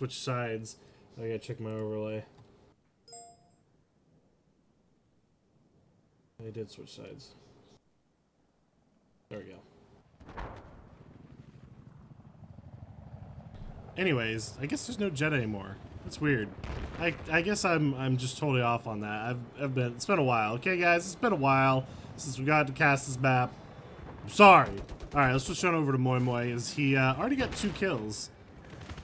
switch sides. I gotta check my overlay. They did switch sides. There we go. Anyways, I guess there's no jet anymore. That's weird. I guess I'm just totally off on that. It's been a while. Okay, guys, it's been a while since we got to cast this map. I'm sorry. All right, let's switch on over to Moi Moi. As he already got 2 kills,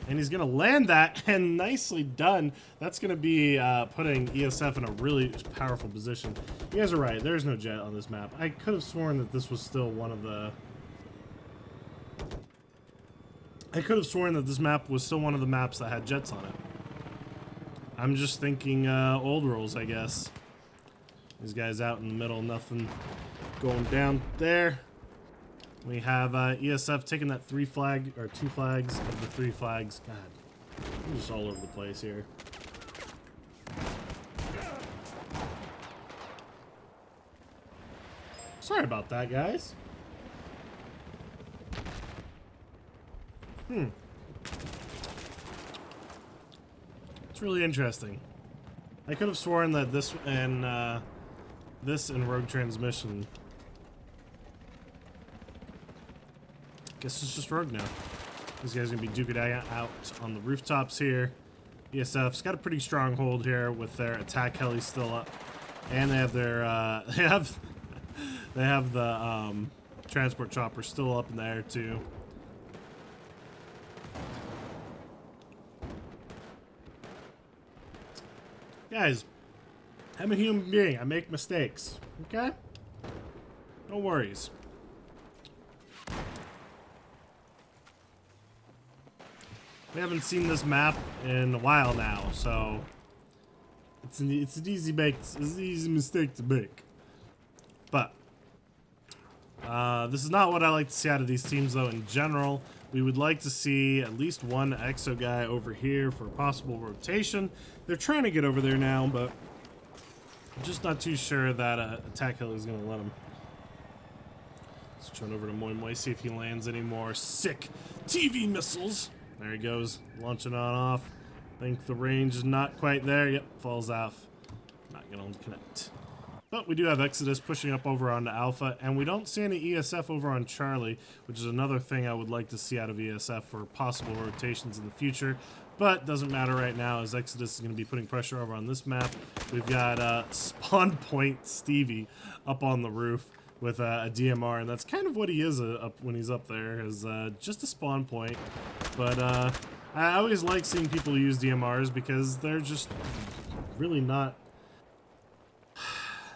and he's gonna land that, and nicely done. That's gonna be putting ESF in a really powerful position. You guys are right. There's no jet on this map. I could have sworn that this was still one of the. I could have sworn that this map was still one of the maps that had jets on it. I'm just thinking old rules, I guess. These guys out in the middle, nothing going down there. We have ESF taking that 2 flags of the 3 flags. God, I'm just all over the place here. Sorry about that, guys. It's really interesting. I could have sworn that this and Rogue Transmission. Guess it's just Rogue now. These guys are gonna be duking out on the rooftops here. ESF's got a pretty strong hold here with their attack heli still up, and they have their they have the transport chopper still up in the air too. Guys, I'm a human being. I make mistakes. Okay? No worries. We haven't seen this map in a while now, so it's an easy mistake to make. But this is not what I like to see out of these teams, though. In general, we would like to see at least one EXO guy over here for a possible rotation. They're trying to get over there now, but I'm just not too sure that attack heli is going to let them. Let's turn over to Moi Moi, see if he lands any more sick TV missiles. There he goes, launching on off. I think the range is not quite there. Yep, falls off. Not going to connect. But we do have Exodus pushing up over onto Alpha, and we don't see any ESF over on Charlie, which is another thing I would like to see out of ESF for possible rotations in the future. But doesn't matter right now, as Exodus is going to be putting pressure over on this map. We've got Spawn Point Stevie up on the roof with a DMR, and that's kind of what he is when he's up there, is just a spawn point. But I always like seeing people use DMRs because they're just really not.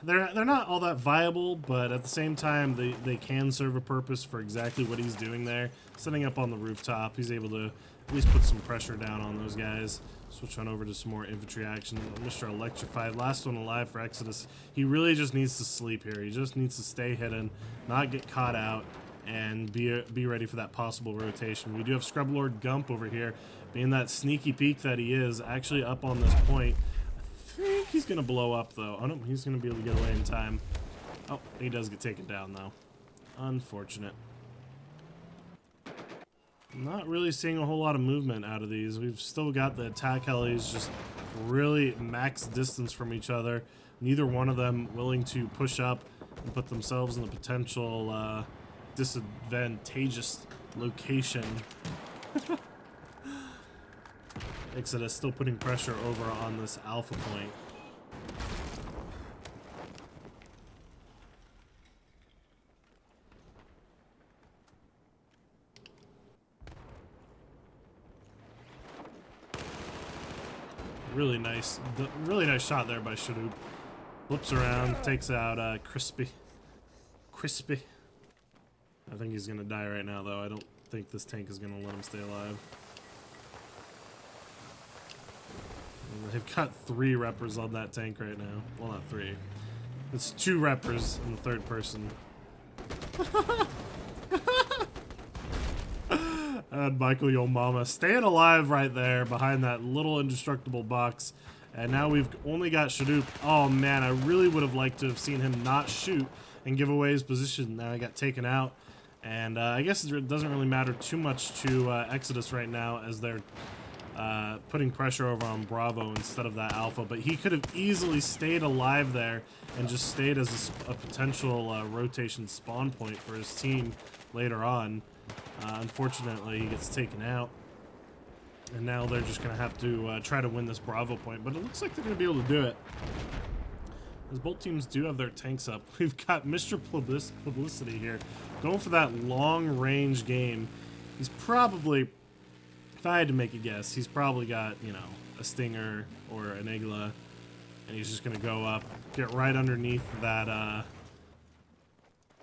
They're not all that viable, but at the same time, they can serve a purpose for exactly what he's doing there. Setting up on the rooftop, he's able to at least put some pressure down on those guys. Switch on over to some more infantry action. Mr. Electrified, last one alive for Exodus. He really just needs to sleep here. He just needs to stay hidden, not get caught out, and be ready for that possible rotation. We do have Scrub Lord Gump over here, being that sneaky peek that he is, actually up on this point. I think he's going to blow up, though. Oh, no, he's going to be able to get away in time. Oh, he does get taken down, though. Unfortunate. Not really seeing a whole lot of movement out of these. We've still got the attack helis just really max distance from each other. Neither one of them willing to push up and put themselves in a potential disadvantageous location. Exodus still putting pressure over on this alpha point. Really nice shot there by Shadoop. Flips around, takes out Crispy. I think he's gonna die right now, though. I don't think this tank is gonna let him stay alive. They've got 3 reppers on that tank right now. Well, not 3. It's 2 reppers in the third person. And Michael Yo Mama staying alive right there behind that little indestructible box. And now we've only got Shadoop. Oh man, I really would have liked to have seen him not shoot and give away his position. Now he got taken out. And I guess it doesn't really matter too much to Exodus right now, as they're putting pressure over on Bravo instead of that Alpha, but he could have easily stayed alive there and just stayed as a potential rotation spawn point for his team later on. Unfortunately, he gets taken out, and now they're just going to have to try to win this Bravo point, but it looks like they're going to be able to do it. As both teams do have their tanks up. We've got Mr. Publicity here going for that long-range game. He's probably, if I had to make a guess, he's probably got, you know, a Stinger or an Igla, and he's just going to go up, get right underneath that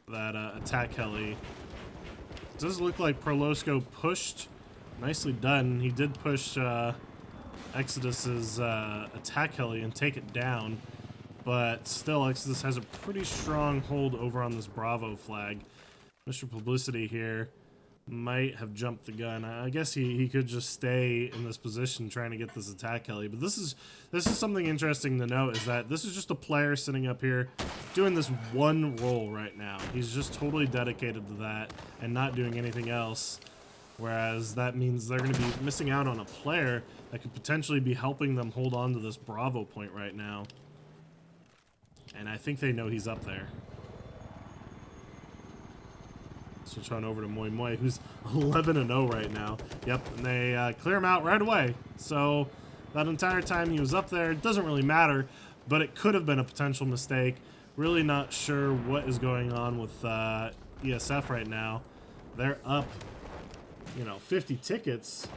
attack heli. It does look like Prolosco pushed. Nicely done. He did push Exodus's attack heli and take it down. But still, Exodus has a pretty strong hold over on this Bravo flag. Mr. Publicity here might have jumped the gun. I guess he could just stay in this position trying to get this attack heli. But this is something interesting to note, is that this is just a player sitting up here doing this one role right now. He's just totally dedicated to that and not doing anything else. Whereas that means they're going to be missing out on a player that could potentially be helping them hold on to this Bravo point right now. And I think they know he's up there. Switch on over to Moi Moi, who's 11-0 right now. Yep, and they clear him out right away. So that entire time he was up there, it doesn't really matter, but it could have been a potential mistake. Really not sure what is going on with ESF right now. They're up, you know, 50 tickets.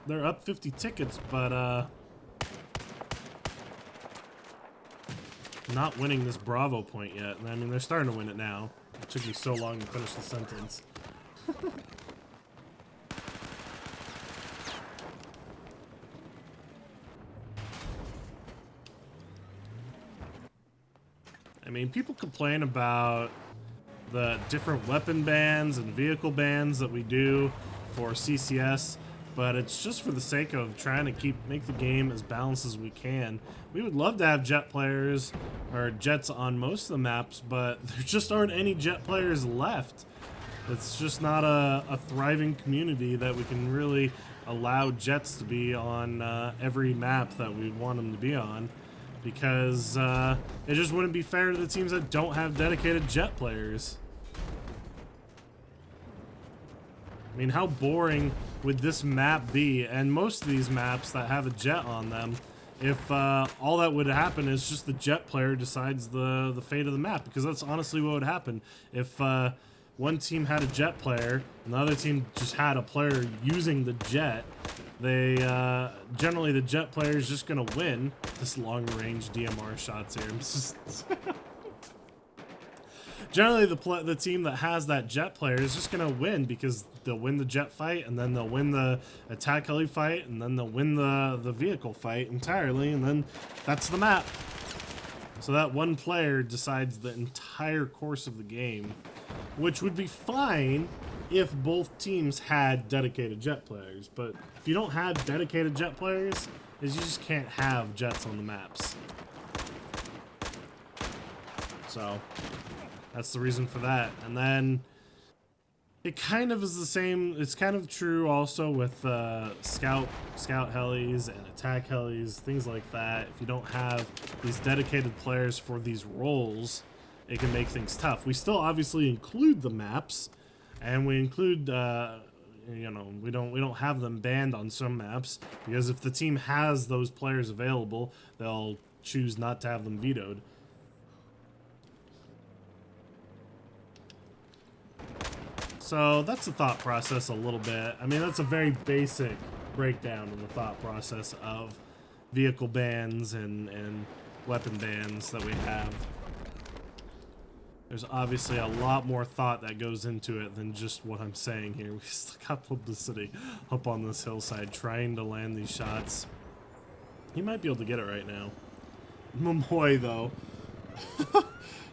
They're up 50 tickets, but not winning this Bravo point yet. I mean, they're starting to win it now. It took me so long to finish the sentence. I mean, people complain about the different weapon bans and vehicle bans that we do for CCS, but it's just for the sake of trying to make the game as balanced as we can. We would love to have jet players or jets on most of the maps, but there just aren't any jet players left. It's just not a thriving community that we can really allow jets to be on every map that we want them to be on, because it just wouldn't be fair to the teams that don't have dedicated jet players. I mean, how boring would this map be, and most of these maps that have a jet on them, if all that would happen is just the jet player decides the fate of the map? Because that's honestly what would happen. If one team had a jet player and the other team just had a player using the jet, they generally the jet player is just gonna win this long range DMR shots here. Generally, the team that has that jet player is just going to win, because they'll win the jet fight, and then they'll win the attack heli fight, and then they'll win the vehicle fight entirely, and then that's the map. So that one player decides the entire course of the game, which would be fine if both teams had dedicated jet players. But if you don't have dedicated jet players, you just can't have jets on the maps. So that's the reason for that. And then it kind of is the same. It's kind of true also with scout helis and attack helis, things like that. If you don't have these dedicated players for these roles, it can make things tough. We still obviously include the maps, and we include you know, we don't have them banned on some maps, because if the team has those players available, they'll choose not to have them vetoed. So that's the thought process a little bit. I mean, that's a very basic breakdown of the thought process of vehicle bans and weapon bans that we have. There's obviously a lot more thought that goes into it than just what I'm saying here. We still got Publicity up on this hillside trying to land these shots. He might be able to get it right now. Momoy, though.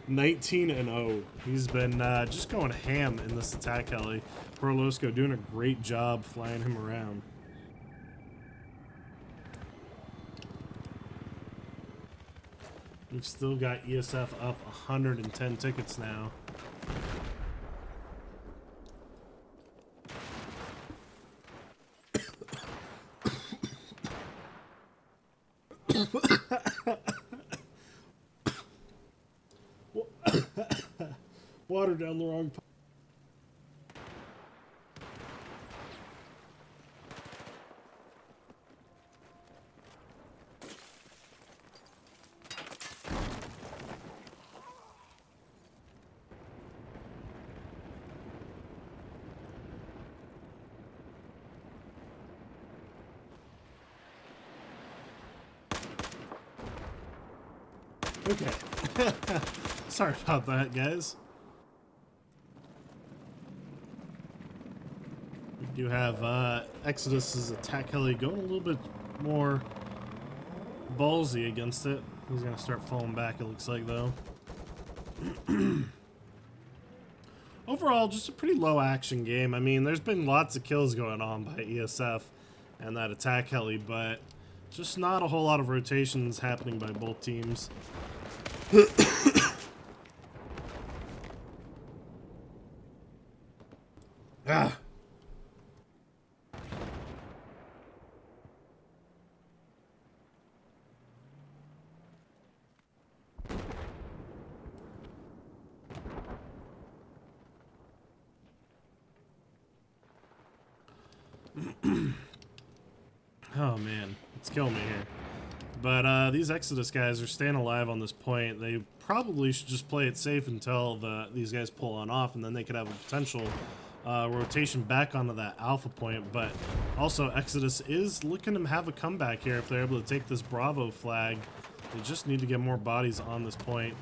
19-0. He's been just going ham in this attack heli. Prolosco doing a great job flying him around. We've still got ESF up 110 tickets now. Water down the wrong pipe. Okay. Sorry about that, guys. We do have Exodus's attack heli going a little bit more ballsy against it. He's going to start falling back, it looks like, though. Overall, just a pretty low action game. I mean, there's been lots of kills going on by ESF and that attack heli, but just not a whole lot of rotations happening by both teams. Ah. Oh man, it's killing me here. But these Exodus guys are staying alive on this point. They probably should just play it safe until these guys pull on off, and then they could have a potential rotation back onto that alpha point. But also, Exodus is looking to have a comeback here if they're able to take this Bravo flag. They just need to get more bodies on this point.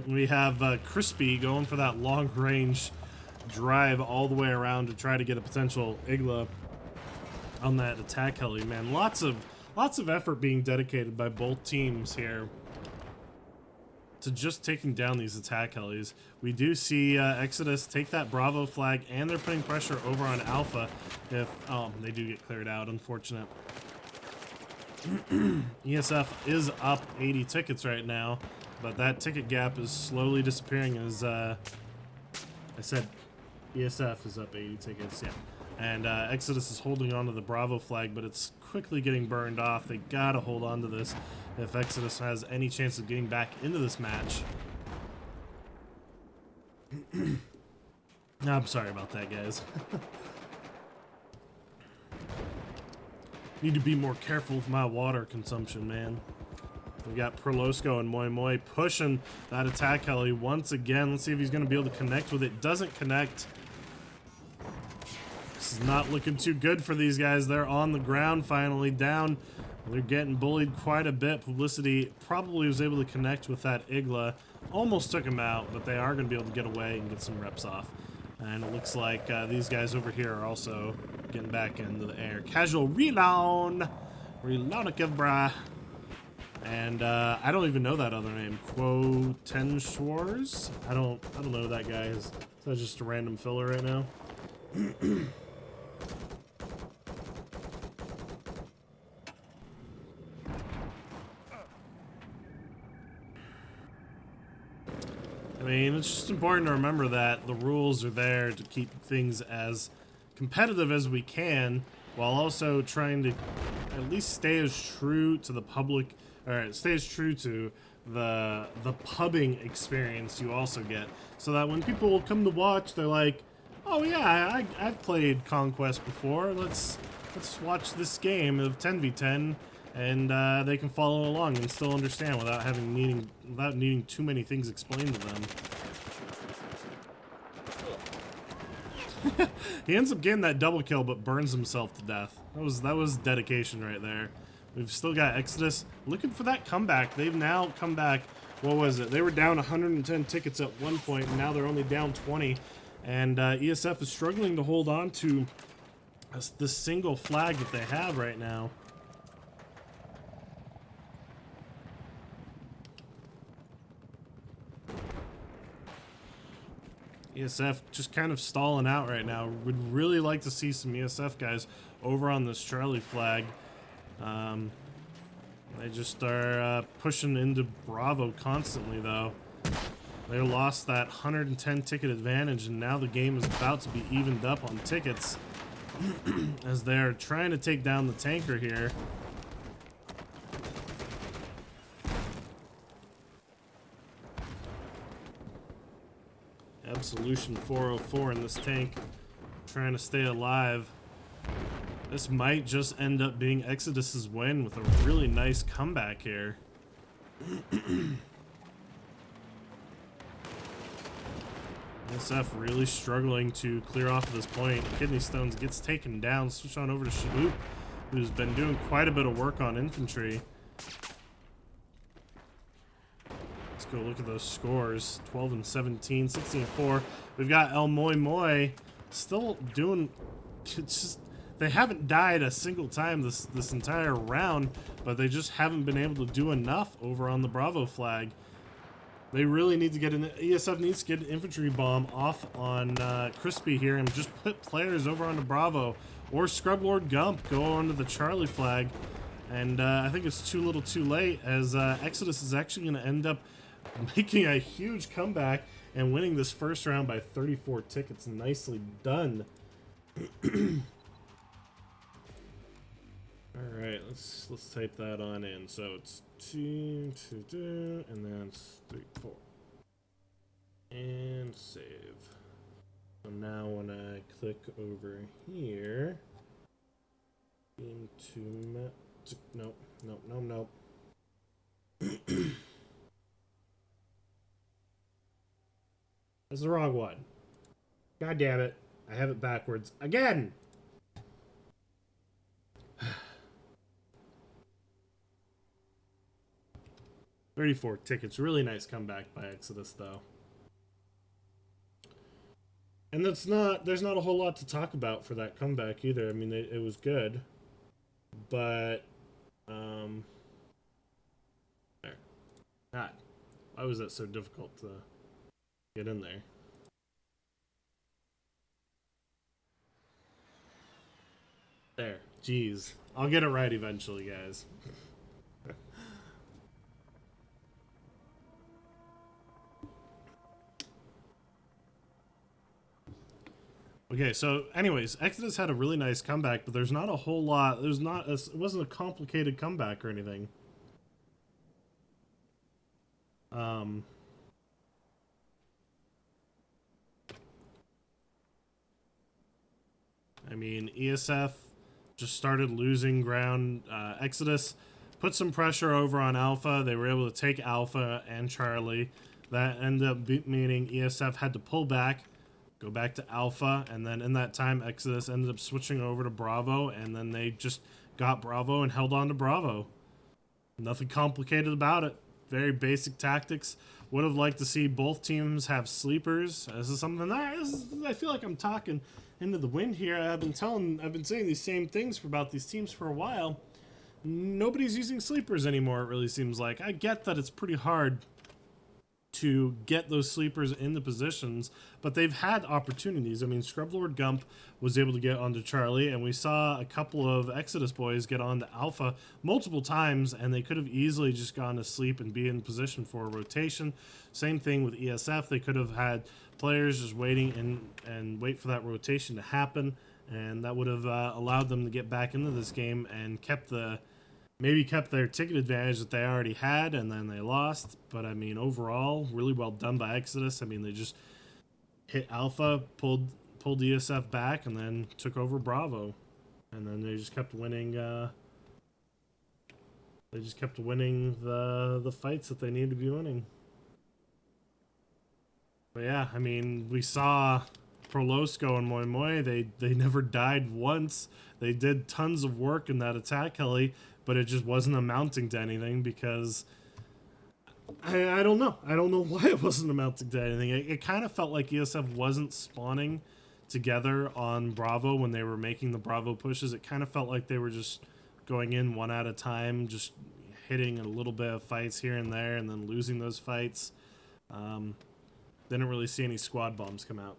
We have Crispy going for that long-range drive all the way around to try to get a potential Igla on that attack heli. Man, lots of effort being dedicated by both teams here to just taking down these attack helis. We do see Exodus take that Bravo flag, and they're putting pressure over on Alpha. If they do get cleared out, unfortunate. ESF is up 80 tickets right now, but that ticket gap is slowly disappearing as I said ESF is up 80 tickets, yeah. And Exodus is holding on to the Bravo flag, but it's quickly getting burned off. They gotta hold on to this if Exodus has any chance of getting back into this match. I'm sorry about that, guys. Need to be more careful with my water consumption, man. We got Perlosco and Moi Moi pushing that attack heli once again. Let's see if he's going to be able to connect with it. Doesn't connect. This is not looking too good for these guys. They're on the ground finally, down. They're getting bullied quite a bit. Publicity probably was able to connect with that Igla. Almost took him out, but they are going to be able to get away and get some reps off. And it looks like these guys over here are also getting back into the air. Casual reload. Reloadica, brah. And I don't even know that other name. Quotenshores? I don't know who that guy is. Is that just a random filler right now? I mean, it's just important to remember that the rules are there to keep things as competitive as we can, while also trying to at least stay as true to the public, or stay as true to the pubbing experience you also get, so that when people come to watch, they're like, oh yeah, I've played Conquest before, let's watch this game of 10v10, and they can follow along and still understand without needing too many things explained to them. He ends up getting that double kill, but burns himself to death. That was dedication right there. We've still got Exodus looking for that comeback. They've now come back. What was it? They were down 110 tickets at one point, and now they're only down 20. And ESF is struggling to hold on to the single flag that they have right now. ESF just kind of stalling out right now. Would really like to see some ESF guys over on this Charlie flag. They just are pushing into Bravo constantly, though. They lost that 110 ticket advantage, and now the game is about to be evened up on tickets as they're trying to take down the tanker here. Solution 404 in this tank, trying to stay alive. This might just end up being Exodus's win with a really nice comeback here. ESF really struggling to clear off of this point. Kidney Stones gets taken down. Switch on over to Shaboop, who's been doing quite a bit of work on infantry. Let's go look at those scores. 12 and 17, 16 and 4. We've got El Moi Moi still doing... It's just, they haven't died a single time this entire round, but they just haven't been able to do enough over on the Bravo flag. They really need to get an... ESF needs to get an infantry bomb off on Crispy here and just put players over onto Bravo. Or Scrub Lord Gump go onto the Charlie flag. And I think it's too little too late, as Exodus is actually going to end up making a huge comeback and winning this first round by 34 tickets. Nicely done. All right, let's type that on in. So it's 2, 2, 2, and then it's 3, 4, and save. So now when I click over here into nope. That's the wrong one. God damn it! I have it backwards again. 34 tickets. Really nice comeback by Exodus, though. And there's not a whole lot to talk about for that comeback either. I mean, it was good. But, there. God, why was that so difficult to get in there? There. Jeez. I'll get it right eventually, guys. Okay, so anyways, Exodus had a really nice comeback, but there's not a whole lot. It wasn't a complicated comeback or anything. I mean, ESF just started losing ground. Exodus put some pressure over on Alpha. They were able to take Alpha and Charlie. That ended up meaning ESF had to pull back, go back to Alpha, and then in that time, Exodus ended up switching over to Bravo, and then they just got Bravo and held on to Bravo. Nothing complicated about it. Very basic tactics. Would have liked to see both teams have sleepers. This is something that I feel like I'm talking into the wind here. I've been saying these same things about these teams for a while. Nobody's using sleepers anymore, it really seems like. I get that it's pretty hard to get those sleepers in the positions, but they've had opportunities. I mean, Scrublord Gump was able to get onto Charlie, and we saw a couple of Exodus boys get onto Alpha multiple times, and they could have easily just gone to sleep and be in position for a rotation. Same thing with ESF. They could have had players just waiting and wait for that rotation to happen, and that would have allowed them to get back into this game and maybe kept their ticket advantage that they already had, and then they lost. But I mean, overall, really well done by Exodus. I mean, they just hit Alpha, pulled ESF back, and then took over Bravo, and then they just kept winning. They just kept winning the fights that they needed to be winning. But yeah, I mean, we saw Prolosco and Moi Moi. They never died once. They did tons of work in that attack heli, but it just wasn't amounting to anything because I don't know. I don't know why it wasn't amounting to anything. It kind of felt like ESF wasn't spawning together on Bravo when they were making the Bravo pushes. It kind of felt like they were just going in one at a time, just hitting a little bit of fights here and there, and then losing those fights. Didn't really see any squad bombs come out.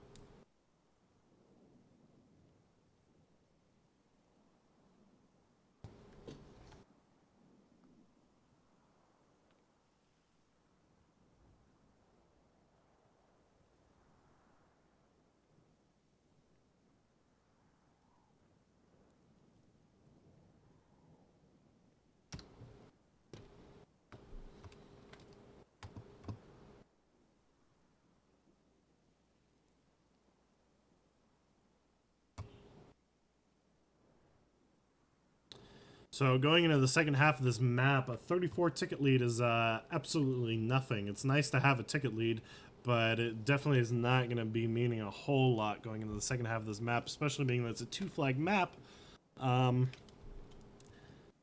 So going into the second half of this map, a 34 ticket lead is absolutely nothing. It's nice to have a ticket lead, but it definitely is not going to be meaning a whole lot going into the second half of this map, especially being that it's a 2-flag map.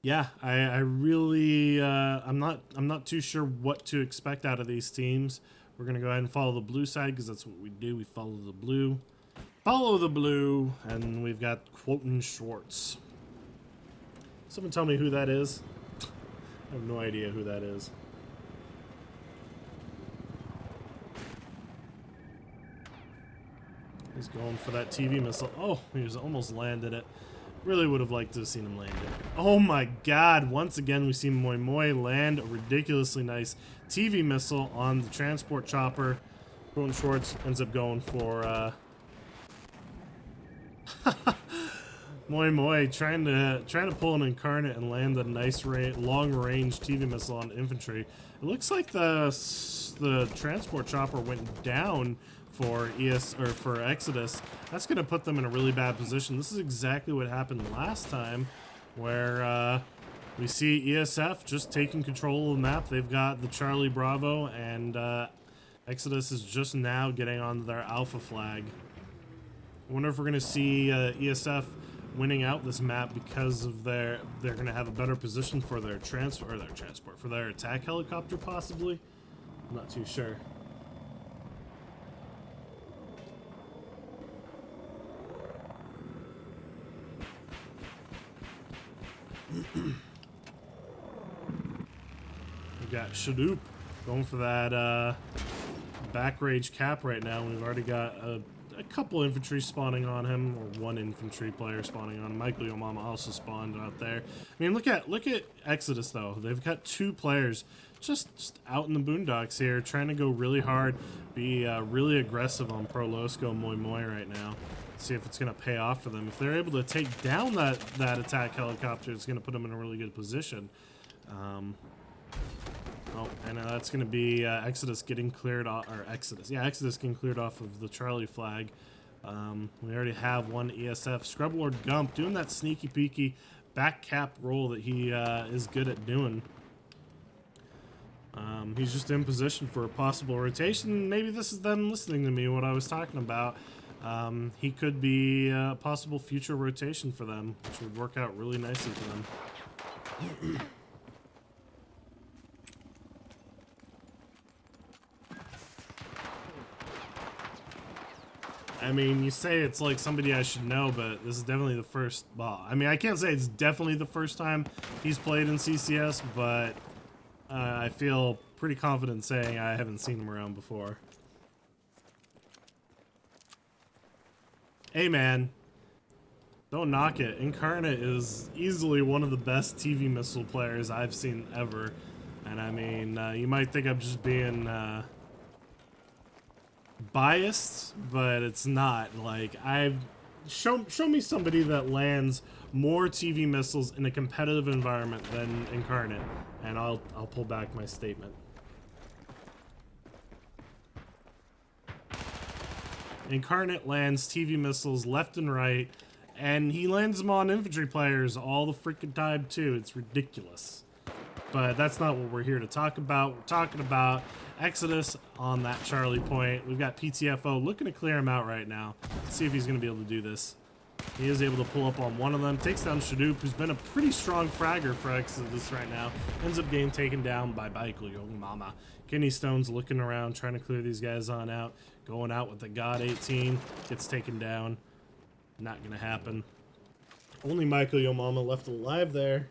Yeah, I really I'm not too sure what to expect out of these teams. We're gonna go ahead and follow the blue side because that's what we do. We follow the blue, and we've got Quoten Schwartz. Someone tell me who that is. I have no idea who that is. He's going for that TV missile. Oh, he's almost landed it. Really would have liked to have seen him land it. Oh my god, once again we see Moi Moi land a ridiculously nice TV missile on the transport chopper. Quoten Schwartz ends up going for Moi Moi trying to pull an incarnate and land a nice long-range TV missile on infantry. It looks like the transport chopper went down for for Exodus. That's going to put them in a really bad position. This is exactly what happened last time, where we see ESF just taking control of the map. They've got the Charlie Bravo, and Exodus is just now getting on their Alpha flag. I wonder if we're going to see ESF winning out this map because of they're going to have a better position for their transport for their attack helicopter, possibly. I'm not too sure. We got Shadoop going for that back rage cap right now. We've already got a couple infantry spawning on him, or one infantry player spawning on him. Michael Yomama also spawned out there. I mean, look at Exodus though. They've got 2 players just out in the boondocks here, trying to go really hard, be really aggressive on Pro Losco Moi Moi right now. See if it's going to pay off for them. If they're able to take down that attack helicopter, it's going to put them in a really good position. Oh, and that's going to be Exodus getting cleared off, or Exodus getting cleared off of the Charlie flag. We already have one ESF. Scrublord Gump doing that sneaky peeky back cap roll that he is good at doing. He's just in position for a possible rotation. Maybe this is them listening to me, what I was talking about. He could be a possible future rotation for them, which would work out really nicely for them. I mean, you say it's like somebody I should know, but this is definitely the first. Well, I mean, I can't say it's definitely the first time he's played in CCS, but I feel pretty confident saying I haven't seen him around before. Hey man, don't knock it. Incarnate is easily one of the best TV missile players I've seen ever. And I mean, you might think I'm just being biased, but it's not. Like, show me somebody that lands more TV missiles in a competitive environment than Incarnate, and I'll pull back my statement. Incarnate lands TV missiles left and right, and he lands them on infantry players all the freaking time too. It's ridiculous. But that's not what we're here to talk about. We're talking about Exodus on that Charlie point. We've got PTFO looking to clear him out right now. Let's see if he's going to be able to do this. He is able to pull up on one of them. Takes down Shadoop, who's been a pretty strong fragger for Exodus right now. Ends up getting taken down by Michael Yomama. Kidney Stone's looking around, trying to clear these guys on out. Going out with the God 18. Gets taken down. Not going to happen. Only Michael Yomama left alive there.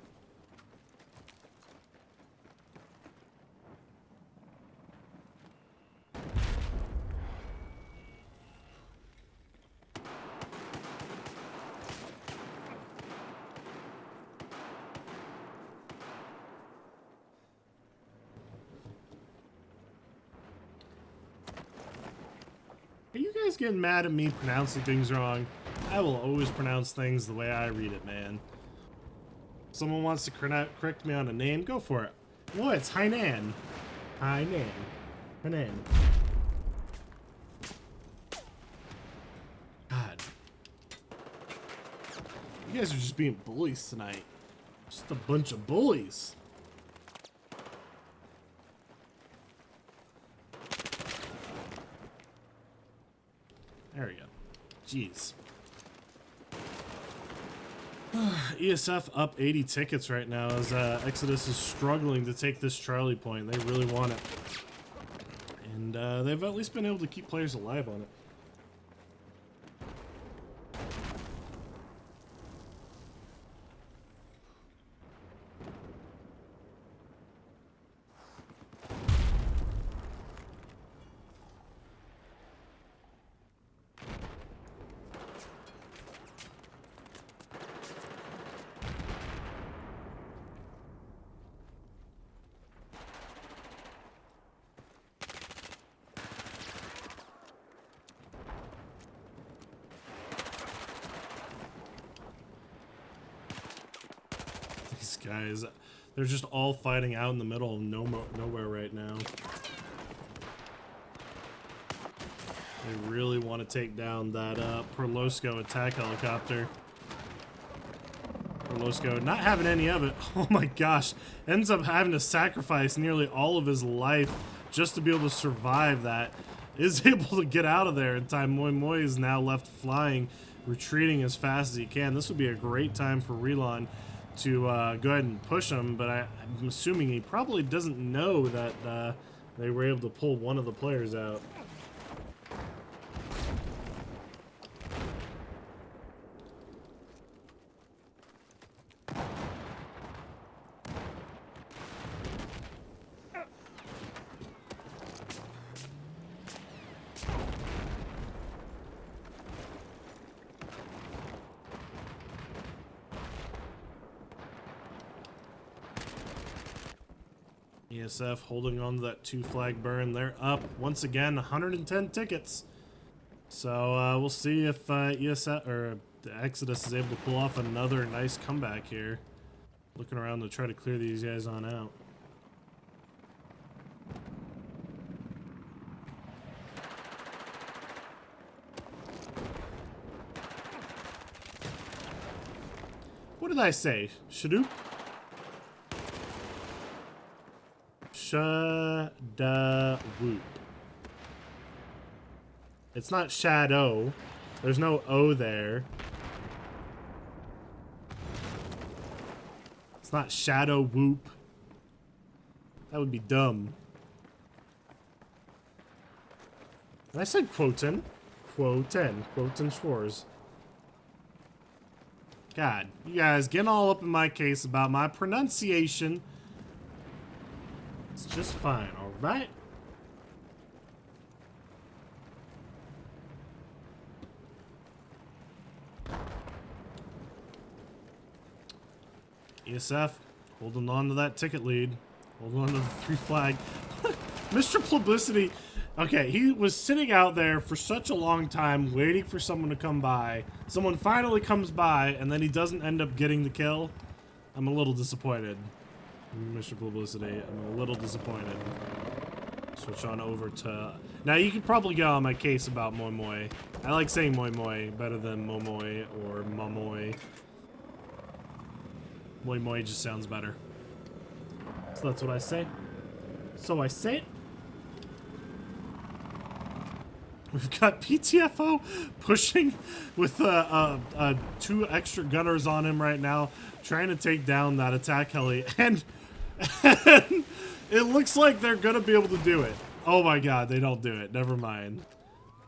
Are you guys getting mad at me pronouncing things wrong? I will always pronounce things the way I read it, man. If someone wants to correct me on a name, go for it. Oh, it's Hainan. Hainan. Hainan. God. You guys are just being bullies tonight. Just a bunch of bullies. There we go. Jeez. ESF up 80 tickets right now as Exodus is struggling to take this Charlie point. They really want it. And they've at least been able to keep players alive on it. These guys, they're just all fighting out in the middle of nowhere right now. They really want to take down that Perlosco attack helicopter. Perlosco not having any of it. Oh my gosh. Ends up having to sacrifice nearly all of his life just to be able to survive that. Is able to get out of there in time. Moi Moi is now left flying, retreating as fast as he can. This would be a great time for Relon to go ahead and push him, but I'm assuming he probably doesn't know that they were able to pull one of the players out. ESF holding on to that 2 flag burn. They're up once again, 110 tickets. So we'll see if ESF or the Exodus is able to pull off another nice comeback here. Looking around to try to clear these guys on out. What did I say? Shadoop? Shada-whoop. It's not shadow. There's no O there. It's not shadow whoop. That would be dumb. And I said Quoten. Quoten. Quoten Schwarz. God, you guys getting all up in my case about my pronunciation. It's just fine, alright? ESF holding on to that ticket lead. Holding on to the 3 flag. Mr. Publicity. Okay, he was sitting out there for such a long time waiting for someone to come by. Someone finally comes by and then he doesn't end up getting the kill. I'm a little disappointed. Mr. Publicity, I'm a little disappointed. Switch on over to... Now, you could probably get on my case about Moi Moi. I like saying Moi Moi better than Momoy or Mamoy. Moi Moi just sounds better. So that's what I say. So I say it. We've got PTFO pushing with 2 extra gunners on him right now, trying to take down that attack heli, and it looks like they're gonna be able to do it. Oh my god, they don't do it. Never mind.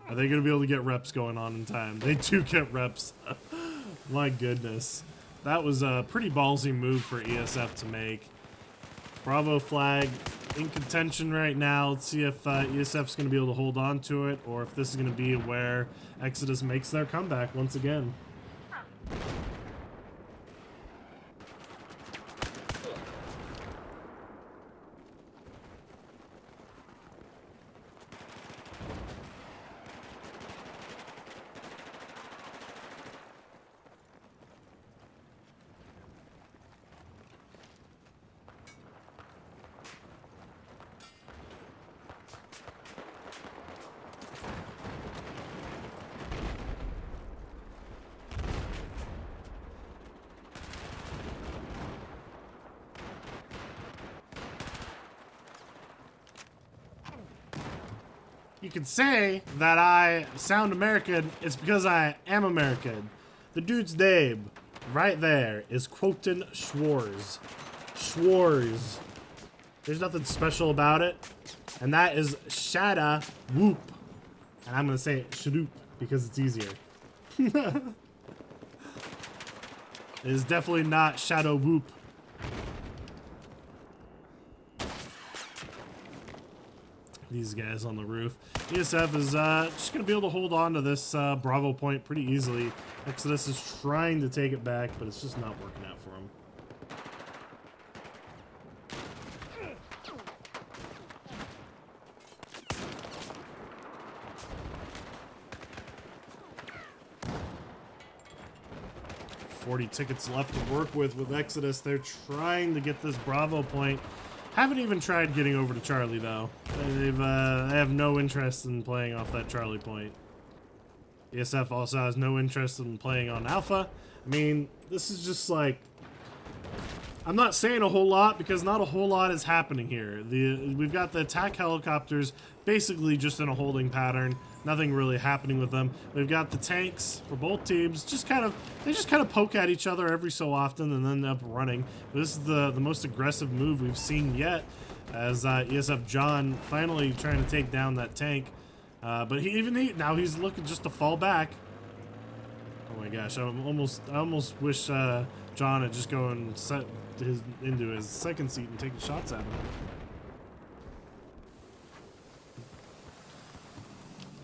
Are they gonna be able to get reps going on in time? They do get reps. My goodness. That was a pretty ballsy move for ESF to make. Bravo flag in contention right now. Let's see if ESF's going to be able to hold on to it, or if this is going to be where Exodus makes their comeback once again. you could say that I sound American, it's because I am American. The dude's name, right there, is Quoten Schwarz. Schwarz. There's nothing special about it. And that is Shada Whoop. And I'm going to say it Shadoop because it's easier. It is definitely not Shadow Whoop. These guys on the roof. ESF is just going to be able to hold on to this Bravo point pretty easily. Exodus is trying to take it back, but it's just not working out for him. .40 tickets left to work with Exodus. They're trying to get this Bravo point. Haven't even tried getting over to Charlie, though. They have no interest in playing off that Charlie point. ESF also has no interest in playing on Alpha. I mean, this is just like... I'm not saying a whole lot because not a whole lot is happening here. We've got the attack helicopters basically just in a holding pattern. Nothing really happening with them. We've got the tanks for both teams. They just kind of poke at each other every so often and then end up running. But this is the most aggressive move we've seen yet, as ESF John finally trying to take down that tank. But now he's looking just to fall back. Oh my gosh! I almost wish John had just go and set into his second seat and take the shots at him.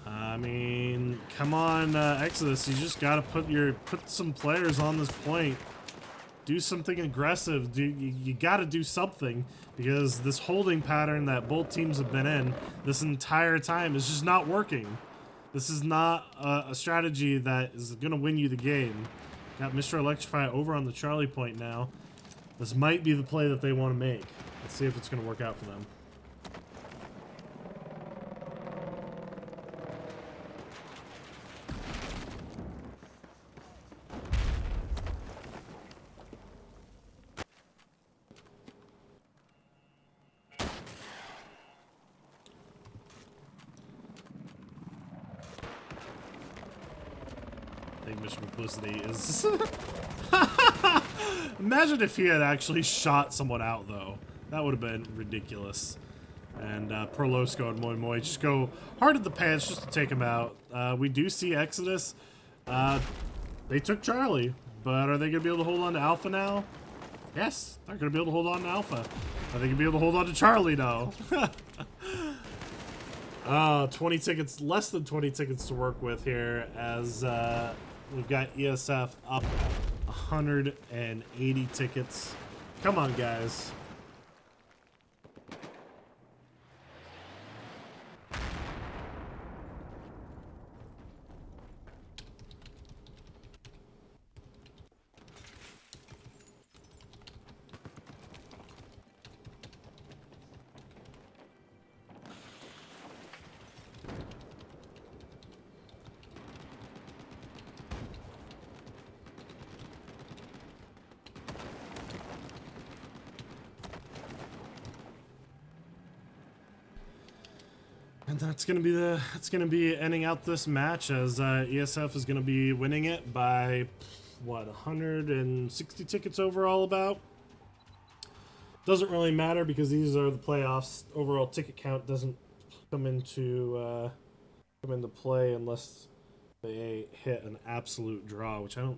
I mean, come on, Exodus. You just gotta put some players on this point. Do something aggressive. You gotta do something, because this holding pattern that both teams have been in this entire time is just not working. This is not a strategy that is gonna win you the game. Got Mr. Electrify over on the Charlie point now. This might be the play that they want to make. Let's see if it's gonna work out for them. Mission publicity is... Imagine if he had actually shot someone out, though. That would have been ridiculous. And Prolosco and Moi Moi just go hard at the pants just to take him out. We do see Exodus. They took Charlie, but are they going to be able to hold on to Alpha now? Yes, they're going to be able to hold on to Alpha. Are they going to be able to hold on to Charlie now? 20 tickets, less than 20 tickets to work with here, as we've got ESF up 180 tickets. Come on, guys. And that's gonna be ending out this match, as ESF is gonna be winning it by what, 160 tickets overall. About doesn't really matter because these are the playoffs. Overall ticket count doesn't come into play unless they hit an absolute draw, which I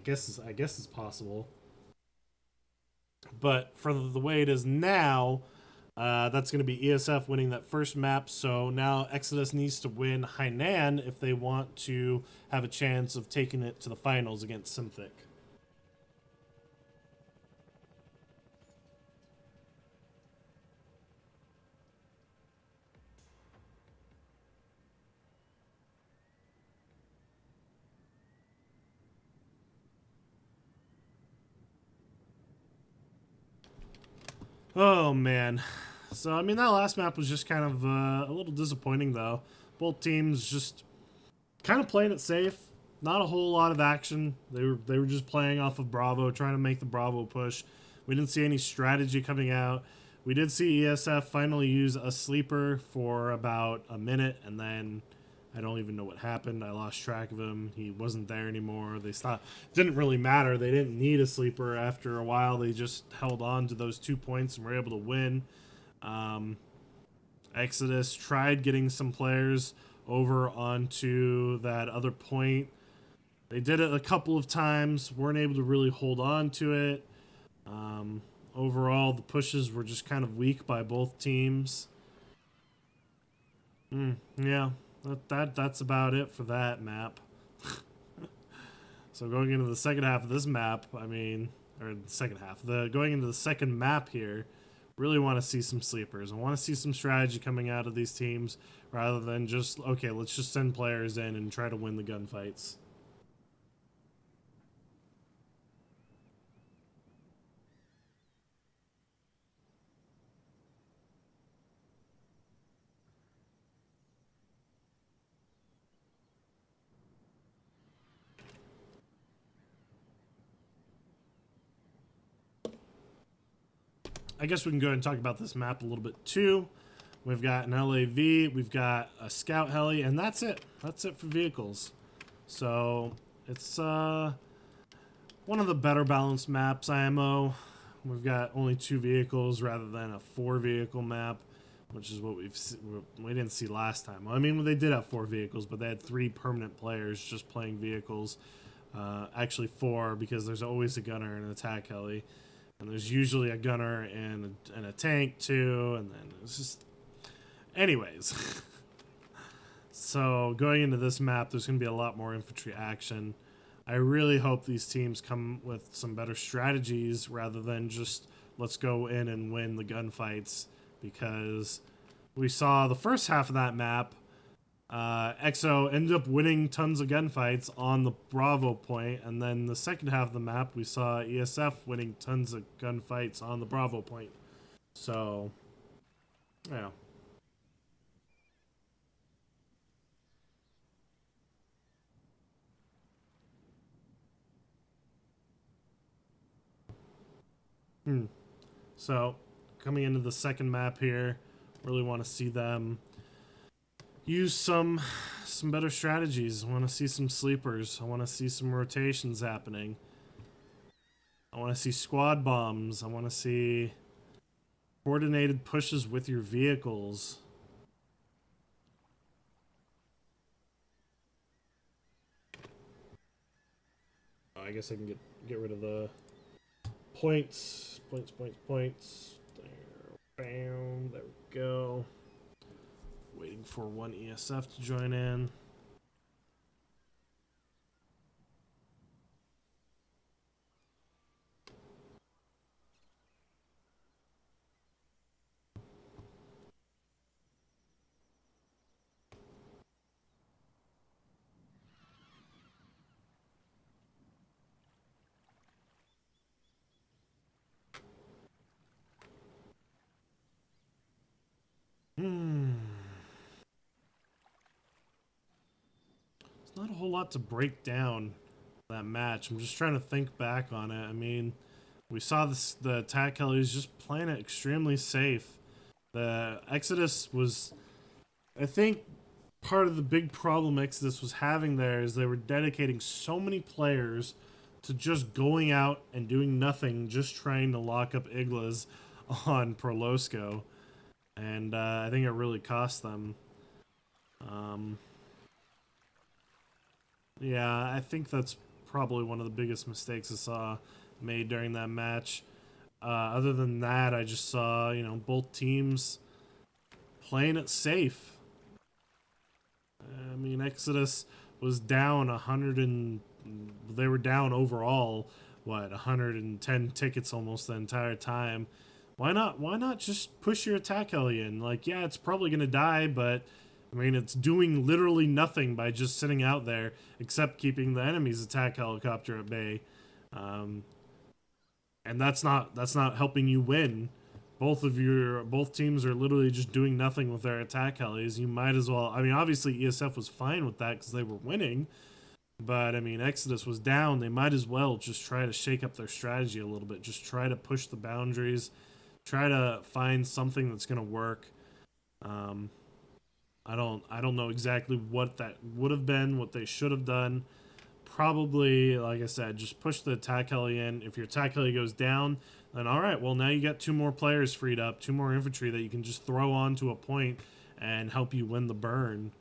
guess is possible. But for the way it is now, that's going to be ESF winning that first map. So now Exodus needs to win Hainan if they want to have a chance of taking it to the finals against Synthic. Oh man. So, I mean, that last map was just kind of a little disappointing, though. Both teams just kind of playing it safe. Not a whole lot of action. They were just playing off of Bravo, trying to make the Bravo push. We didn't see any strategy coming out. We did see ESF finally use a sleeper for about a minute, and then I don't even know what happened. I lost track of him. He wasn't there anymore. They stopped. Didn't really matter. They didn't need a sleeper after a while. They just held on to those 2 points and were able to win. Exodus tried getting some players over onto that other point. They did it a couple of times, weren't able to really hold on to it. Overall, the pushes were just kind of weak by both teams. Yeah, that's about it for that map. So going into the second half of this map, I mean, or the second half, going into the second map here, really want to see some sleepers. I want to see some strategy coming out of these teams rather than just, okay, let's just send players in and try to win the gunfights. I guess we can go ahead and talk about this map a little bit too. We've got an LAV, we've got a scout heli, and that's it. That's it for vehicles. So it's one of the better balanced maps, IMO. We've got only 2 vehicles rather than a 4 vehicle map, which is what we didn't see last time. I mean, they did have 4 vehicles, but they had 3 permanent players just playing vehicles. Actually 4, because there's always a gunner and an attack heli. And there's usually a gunner and a tank too, and then it's just... Anyways. So going into this map, there's going to be a lot more infantry action. I really hope these teams come with some better strategies rather than just let's go in and win the gunfights, because we saw the first half of that map, EXO ended up winning tons of gunfights on the Bravo point, and then the second half of the map we saw ESF winning tons of gunfights on the Bravo point. So, yeah. So, coming into the second map here, really want to see them use some better strategies. I want to see some sleepers. I want to see some rotations happening. I want to see squad bombs. I want to see coordinated pushes with your vehicles. Oh, I guess I can get rid of the points. Points. There. Bam. There we go. Waiting for one ESF to join in. There's not a whole lot to break down that match. I'm just trying to think back on it. I mean, we saw the attack helis just playing it extremely safe. The Exodus was, I think, part of the big problem Exodus was having there is they were dedicating so many players to just going out and doing nothing, just trying to lock up Iglas on Prolosco. And I think it really cost them. Yeah, I think that's probably one of the biggest mistakes I saw made during that match. Other than that, I just saw, both teams playing it safe. I mean, Exodus was down 100 and they were down overall, 110 tickets almost the entire time. Why not just push your attack heli in? Like, yeah, it's probably going to die, but I mean, it's doing literally nothing by just sitting out there except keeping the enemy's attack helicopter at bay. And that's not helping you win. Both teams are literally just doing nothing with their attack helis. You might as well. I mean, obviously ESF was fine with that because they were winning, but I mean, Exodus was down. They might as well just try to shake up their strategy a little bit. Just try to push the boundaries. Try to find something that's gonna work. Um, I don't know exactly what that would have been, what they should have done. Probably, like I said, just push the attack heli in. If your attack heli goes down, then all right, well, now you got 2 more players freed up, 2 more infantry that you can just throw onto a point and help you win the burn.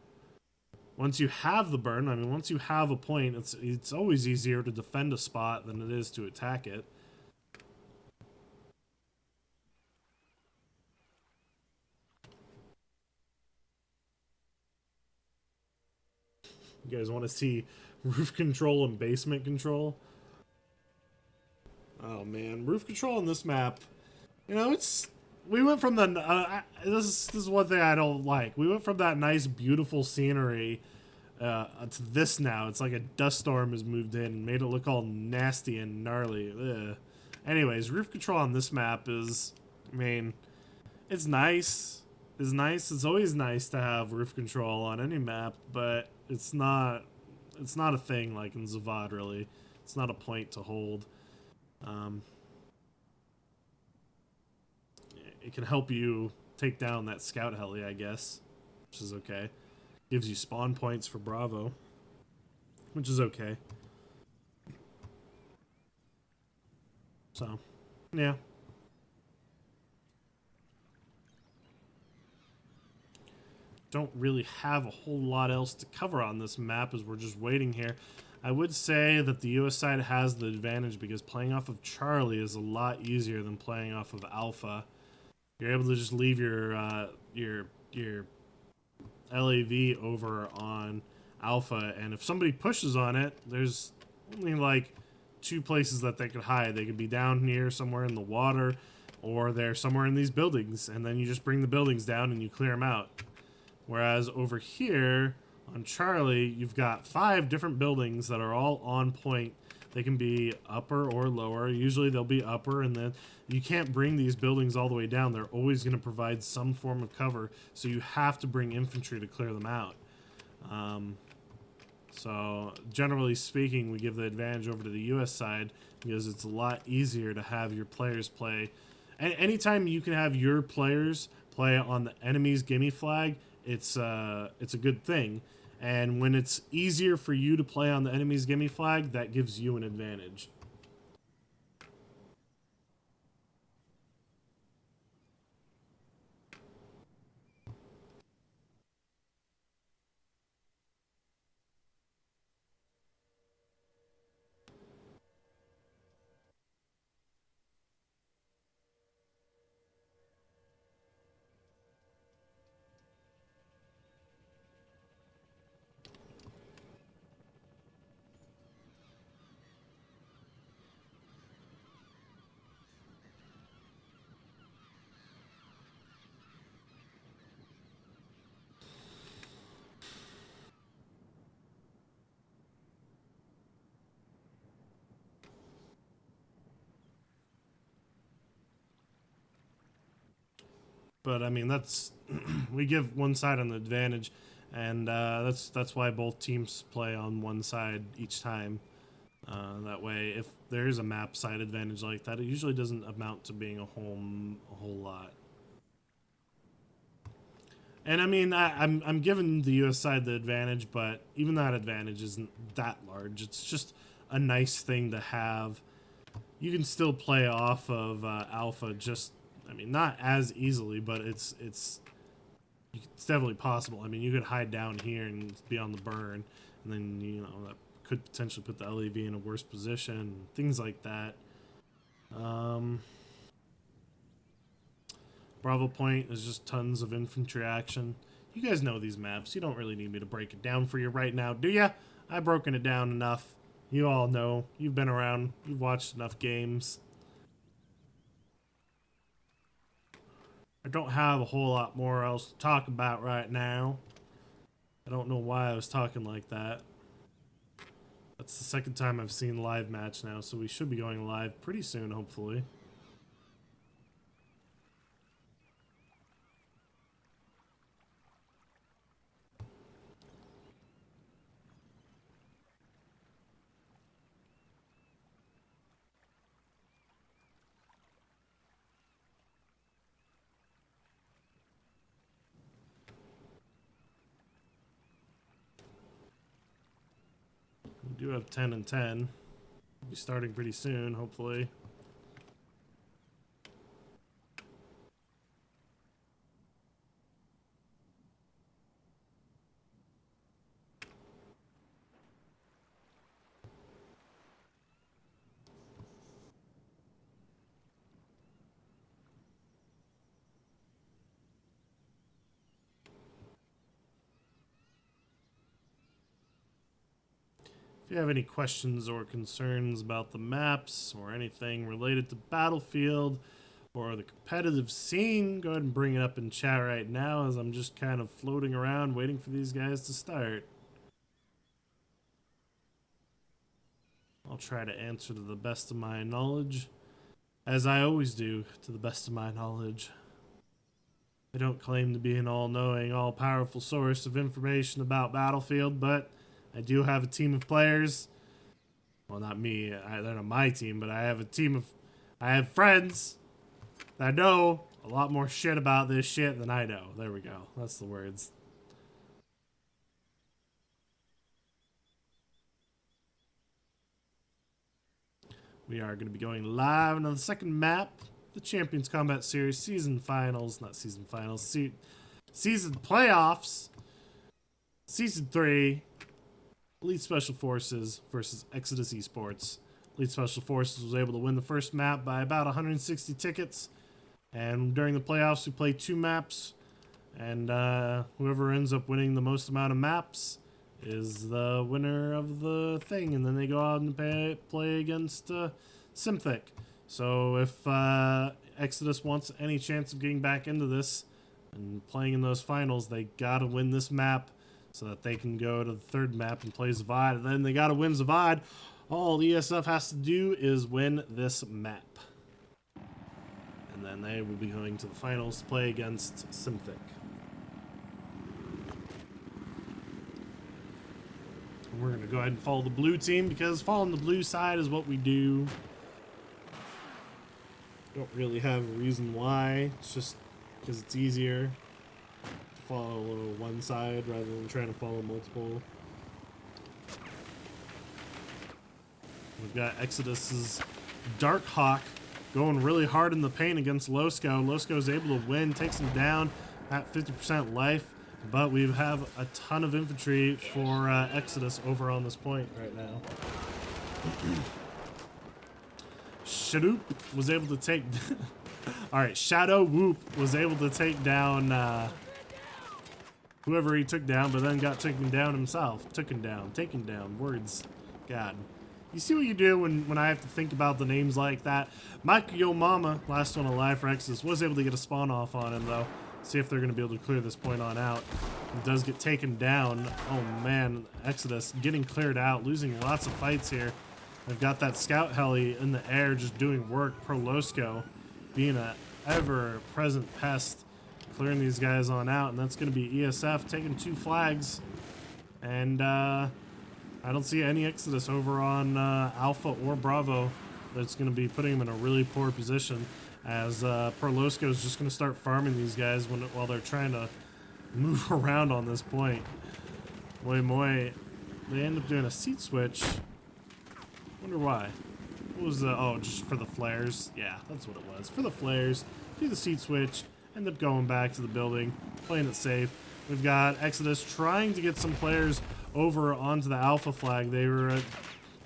Once you have the burn, I mean, once you have a point, it's always easier to defend a spot than it is to attack it. You guys want to see roof control and basement control? Oh man, roof control on this map. You know, it's we went from the this is one thing I don't like. We went from that nice, beautiful scenery to this now. It's like a dust storm has moved in and made it look all nasty and gnarly. Ugh. Anyways, roof control on this map is, I mean, it's nice. It's nice. It's always nice to have roof control on any map, but it's not. It's not a thing like in Zavad. Really, it's not a point to hold. Um, it can help you take down that scout heli, I guess, which is okay. Gives you spawn points for Bravo, which is okay. So, yeah. Don't really have a whole lot else to cover on this map as we're just waiting here. I would say that the US side has the advantage because playing off of Charlie is a lot easier than playing off of Alpha. You're able to just leave your LAV over on Alpha, and if somebody pushes on it, there's only like 2 places that they could hide. They could be down here somewhere in the water, or they're somewhere in these buildings, and then you just bring the buildings down and you clear them out. Whereas over here on Charlie, you've got 5 different buildings that are all on point. They can be upper or lower. Usually they'll be upper, and then you can't bring these buildings all the way down. They're always going to provide some form of cover, so you have to bring infantry to clear them out. So generally speaking, we give the advantage over to the US side because it's a lot easier to have your players play. Anytime you can have your players play on the enemy's gimme flag, it's a good thing. And when it's easier for you to play on the enemy's gimme flag, that gives you an advantage. But I mean, that's we give one side an advantage, and that's why both teams play on one side each time. That way, if there is a map side advantage like that, it usually doesn't amount to being a whole lot. And I mean, I'm giving the U.S. side the advantage, but even that advantage isn't that large. It's just a nice thing to have. You can still play off of Alpha, just I mean, not as easily, but it's definitely possible. I mean, you could hide down here and be on the burn, and then that could potentially put the LEV in a worse position. Things like that. Um, Bravo Point is just tons of infantry action. You guys know these maps. You don't really need me to break it down for you right now, do ya? I've broken it down enough. You all know. You've been around. You've watched enough games. I don't have a whole lot more else to talk about right now. I don't know why I was talking like that. That's the second time I've seen live match now, so we should be going live pretty soon, hopefully. We do have 10 and 10. We'll be starting pretty soon, hopefully. If you have any questions or concerns about the maps or anything related to Battlefield or the competitive scene, go ahead and bring it up in chat right now as I'm just kind of floating around waiting for these guys to start. I'll try to answer to the best of my knowledge, as I always do, to the best of my knowledge. I don't claim to be an all-knowing, all-powerful source of information about Battlefield, but I do have a team of players. Well, not me. They're not my team, but I have a team of... I have friends that know a lot more shit about this shit than I know. There we go. That's the words. We are going to be going live on the second map, the Champions Combat Series season finals. Not season finals. Season playoffs. Season 3. Elite Special Forces versus Exodus Esports. Elite Special Forces was able to win the first map by about 160 tickets. And during the playoffs, we played 2 maps. And whoever ends up winning the most amount of maps is the winner of the thing. And then they go out and play against Synthic. So if Exodus wants any chance of getting back into this and playing in those finals, they gotta win this map so that they can go to the third map and play Zavad. And then they gotta win Zavad. All ESF has to do is win this map. And then they will be going to the finals to play against Synthic. And we're gonna go ahead and follow the blue team because following the blue side is what we do. Don't really have a reason why. It's just because it's easier to follow one side rather than trying to follow multiple. We've got Exodus's Darkhawk going really hard in the paint against Losco. Losco is able to win, takes him down at 50% life, but we have a ton of infantry for Exodus over on this point right now. Shadow was able to take... Alright, Shadow Whoop was able to take down whoever he took down, but then got taken down himself. Taken down, words. God. You see what you do when I have to think about the names like that? Mike Yo Mama, last one alive for Exodus, was able to get a spawn off on him, though. See if they're going to be able to clear this point on out. He does get taken down. Oh, man. Exodus getting cleared out, losing lots of fights here. They've got that scout heli in the air just doing work. Prolosco being an ever-present pest, clearing these guys on out. And that's going to be ESF taking 2 flags. And I don't see any Exodus over on Alpha or Bravo. That's going to be putting him in a really poor position, as Prolosco is just going to start farming these guys while they're trying to move around on this point. Moy, they end up doing a seat switch. Wonder why. What was the... Oh, just for the flares. Yeah, that's what it was. For the flares. Do the seat switch. End up going back to the building. Playing it safe. We've got Exodus trying to get some players over onto the Alpha flag. They were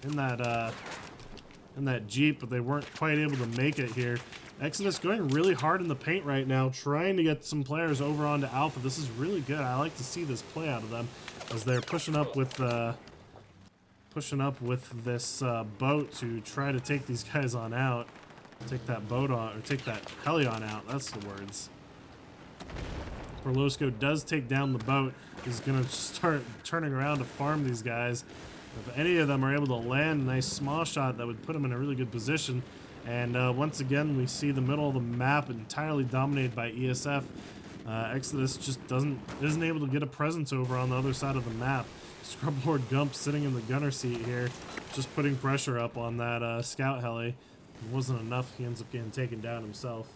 in that Jeep, but they weren't quite able to make it here. Exodus going really hard in the paint right now, trying to get some players over onto Alpha. This is really good. I like to see this play out of them as they're pushing up with this boat to try to take these guys on out. Take that boat on, or take that heli on out. That's the words. Prolosco does take down the boat. He's going to start turning around to farm these guys. If any of them are able to land a nice small shot, that would put them in a really good position. And once again, we see the middle of the map entirely dominated by ESF. Exodus just isn't able to get a presence over on the other side of the map. Scrubboard Gump sitting in the gunner seat here, just putting pressure up on that scout heli. It wasn't enough. He ends up getting taken down himself.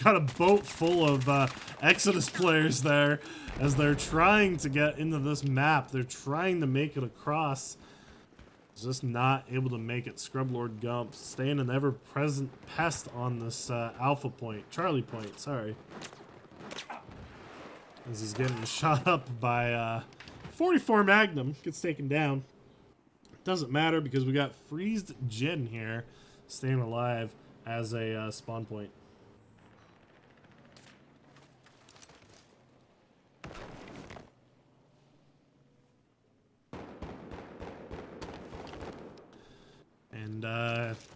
Got a boat full of Exodus players there as they're trying to get into this map. They're trying to make it across. Just not able to make it. Scrub Lord Gump staying an ever-present pest on this Alpha point. Charlie point, sorry. As he's getting shot up by 44 Magnum. Gets taken down. Doesn't matter because we got Freezed Jin here staying alive as a spawn point. And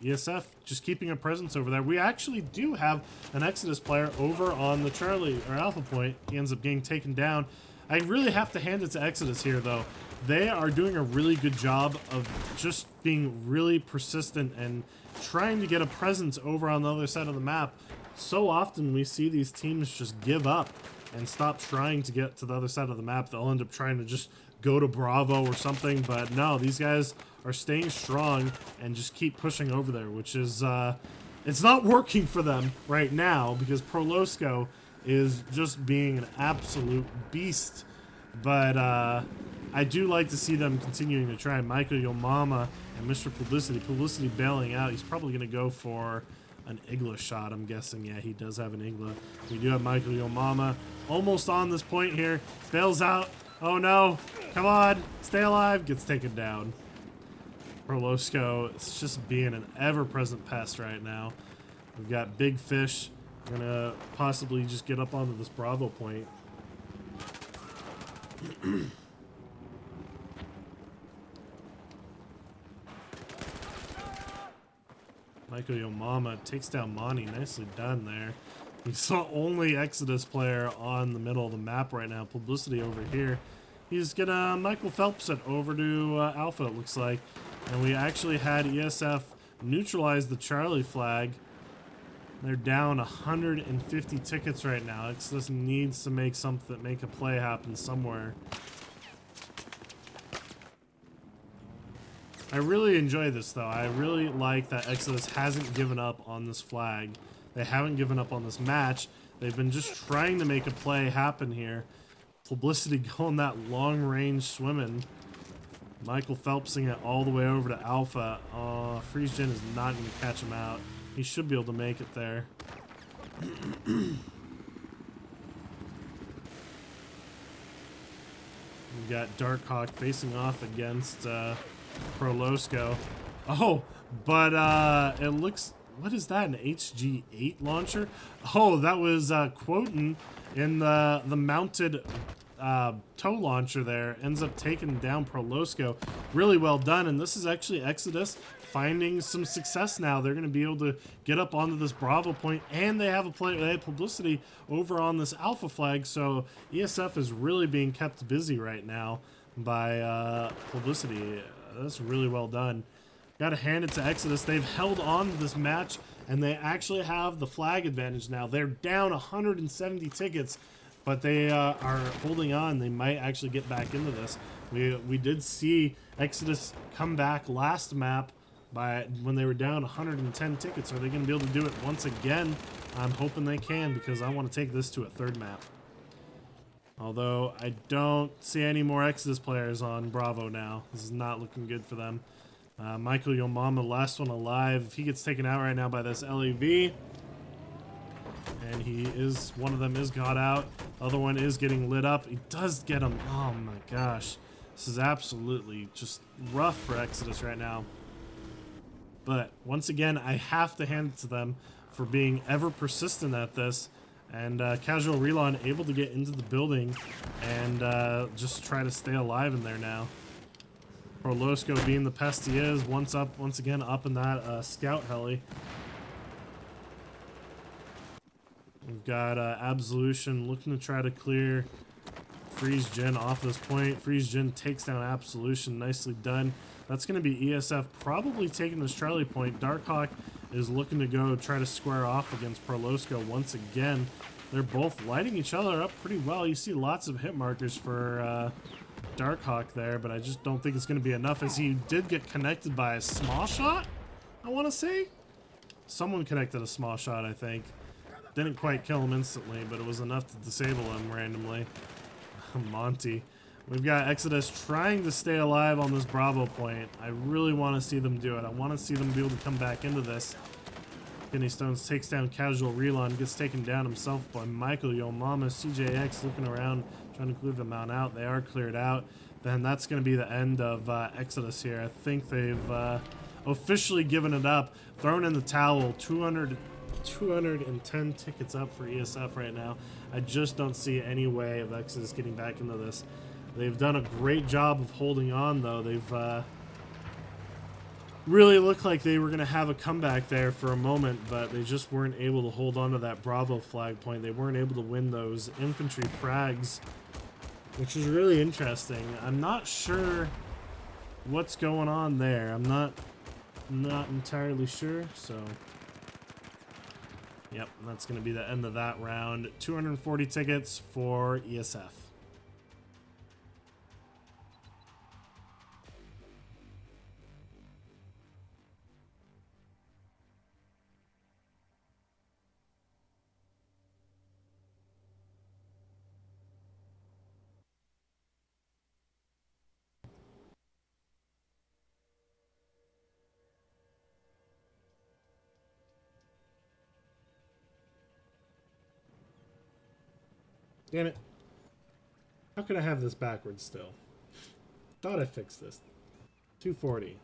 ESF just keeping a presence over there. We actually do have an Exodus player over on the Charlie or Alpha point. He ends up getting taken down. I really have to hand it to Exodus here, though. They are doing a really good job of just being really persistent and trying to get a presence over on the other side of the map. So often we see these teams just give up and stop trying to get to the other side of the map. They'll end up trying to just go to Bravo or something, but no, these guys are staying strong and just keep pushing over there, which is, it's not working for them right now because Prolosco is just being an absolute beast. But I do like to see them continuing to try. Michael Yomama and Mr. Publicity bailing out. He's probably going to go for an Igla shot, I'm guessing. Yeah, he does have an Igla. We do have Michael Yomama almost on this point here. Bails out. Oh no, come on, stay alive. Gets taken down. Prolosco is just being an ever-present pest right now. We've got Big Fish. We're gonna possibly just get up onto this Bravo point. Michael Yomama takes down Monty. Nicely done there. He's the only Exodus player on the middle of the map right now. Publicity over here. He's gonna Michael Phelps it over to Alpha, it looks like. And we actually had ESF neutralize the Charlie flag. They're down 150 tickets right now. Exodus needs to make a play happen somewhere. I really enjoy this, though. I really like that Exodus hasn't given up on this flag. They haven't given up on this match. They've been just trying to make a play happen here. Publicity going that long-range swimming. Michael Phelpsing it all the way over to Alpha. Freeze Gen is not going to catch him out. He should be able to make it there. We've got Darkhawk facing off against Prolosco. Oh, but it looks... What is that, an HG8 launcher? Oh, that was Quoten in the mounted tow launcher there. Ends up taking down Prolosco. Really well done, and this is actually Exodus finding some success now. They're going to be able to get up onto this Bravo point, and they have they have Publicity over on this Alpha flag, so ESF is really being kept busy right now by Publicity. That's really well done. Gotta hand it to Exodus. They've held on to this match, and they actually have the flag advantage now. They're down 170 tickets, but they are holding on. They might actually get back into this. We did see Exodus come back last map when they were down 110 tickets. Are they going to be able to do it once again? I'm hoping they can, because I want to take this to a third map. Although I don't see any more Exodus players on Bravo now. This is not looking good for them. Michael Yomama, last one alive. He gets taken out right now by this LAV. And one of them is got out. The other one is getting lit up. He does get him. Oh my gosh. This is absolutely just rough for Exodus right now. But once again, I have to hand it to them for being ever persistent at this. And Casual Relon able to get into the building and just try to stay alive in there now. Prolosco being the pest he is, once again up in that scout heli. We've got Absolution looking to try to clear Freeze Gen off this point. Freeze Gen takes down Absolution, nicely done. That's going to be ESF probably taking this Charlie point. Darkhawk is looking to go try to square off against Prolosco once again. They're both lighting each other up pretty well. You see lots of hit markers for Darkhawk there, but I just don't think it's going to be enough, as he did get connected by a small shot, I want to say. Someone connected a small shot, I think. Didn't quite kill him instantly, but it was enough to disable him randomly. Monty. We've got Exodus trying to stay alive on this Bravo point. I really want to see them do it. I want to see them be able to come back into this. Kidney Stones takes down Casual Relon, gets taken down himself by Michael Yo Mama. CJX looking around, trying to clear them out. They are cleared out. Then that's going to be the end of Exodus here. I think they've officially given it up, thrown in the towel. 210 tickets up for ESF right now. I just don't see any way of Exodus getting back into this. They've done a great job of holding on, though. They've really looked like they were going to have a comeback there for a moment, but they just weren't able to hold on to that Bravo flag point. They weren't able to win those infantry frags, which is really interesting. I'm not sure what's going on there. I'm not entirely sure, so... Yep, that's going to be the end of that round. 240 tickets for ESF. Damn it. How could I have this backwards still? Thought I fixed this. 240.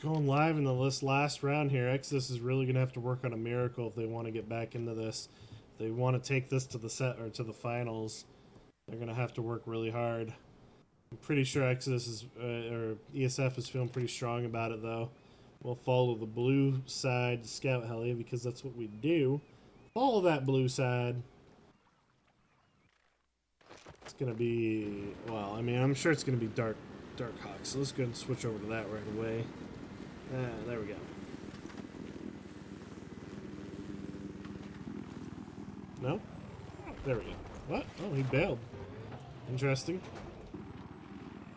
Going live in this last round here. Exodus is really going to have to work on a miracle if they want to get back into this. If they want to take this to the set or to the finals, they're going to have to work really hard. I'm pretty sure Exodus is or ESF is feeling pretty strong about it, though. We'll follow the blue side scout heli because that's what we do. Follow that blue side. It's going to be, well, I mean, I'm sure it's going to be Dark Hawk, so let's go ahead and switch over to that right away. There we go. No? There we go. What? Oh, he bailed. Interesting.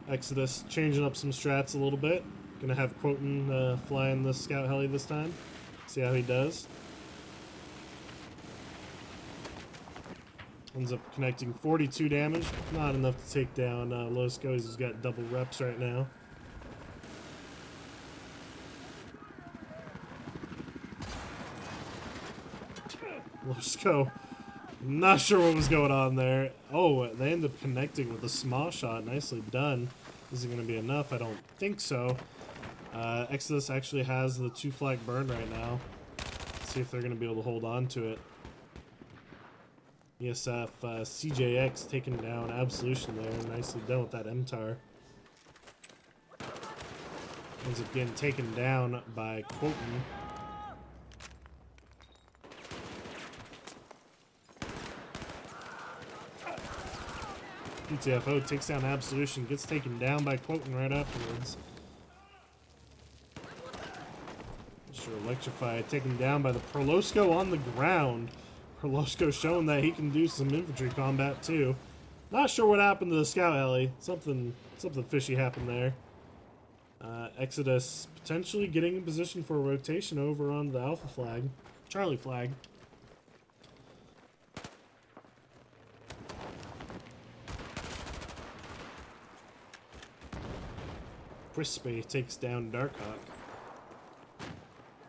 Exodus changing up some strats a little bit. Gonna have Quoten flying the scout heli this time. See how he does. Ends up connecting 42 damage. Not enough to take down Losco. He's got double reps right now. Losco. Not sure what was going on there. Oh, they end up connecting with a small shot. Nicely done. Is it going to be enough? I don't think so. Exodus actually has the 2 flag burn right now. Let's see if they're going to be able to hold on to it. ESF, CJX taking down Absolution there. Nicely done with that MTAR. Ends up getting taken down by Quoten. PTFO takes down Absolution, gets taken down by Quoten right afterwards. Sure, Electrify taken down by the Prolosco on the ground. Prolosco showing that he can do some infantry combat too. Not sure what happened to the scout heli. Something fishy happened there. Exodus potentially getting in position for a rotation over on the Alpha flag, Charlie flag. Crispy takes down Darkhawk.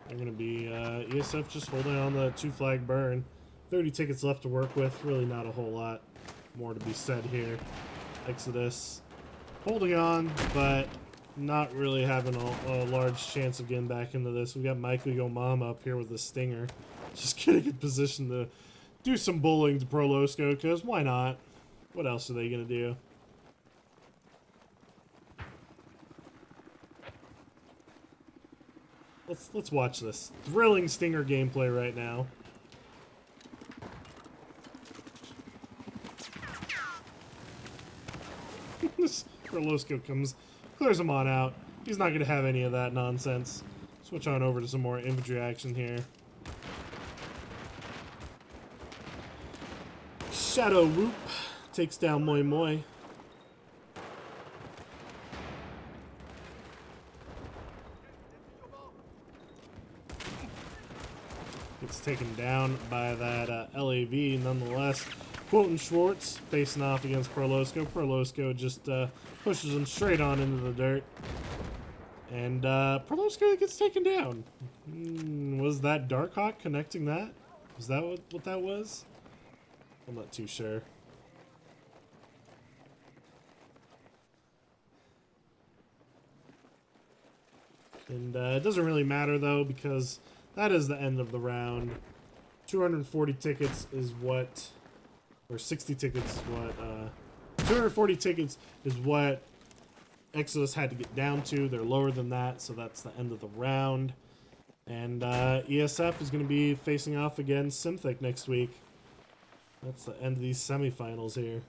They're going to be ESF just holding on the 2 flag burn. 30 tickets left to work with. Really not a whole lot more to be said here. Exodus holding on, but not really having a large chance of getting back into this. We got Michael Yo Mama up here with the Stinger. Just getting in position to do some bullying to Prolosco, because why not? What else are they going to do? Let's watch this thrilling Stinger gameplay right now. Perlosco comes, clears him on out. He's not going to have any of that nonsense. Switch on over to some more infantry action here. Shadow Whoop takes down Moi Moi. Gets taken down by that LAV nonetheless. Quoten Schwartz facing off against Perlosco. Perlosco just pushes him straight on into the dirt. And Perlosco gets taken down. Was that Darkhawk connecting that? Was that what that was? I'm not too sure. And it doesn't really matter though, because that is the end of the round. 240 tickets is what, or 60 tickets is what, 240 tickets is what Exodus had to get down to. They're lower than that, so that's the end of the round. And ESF is going to be facing off against Synthic next week. That's the end of these semifinals here.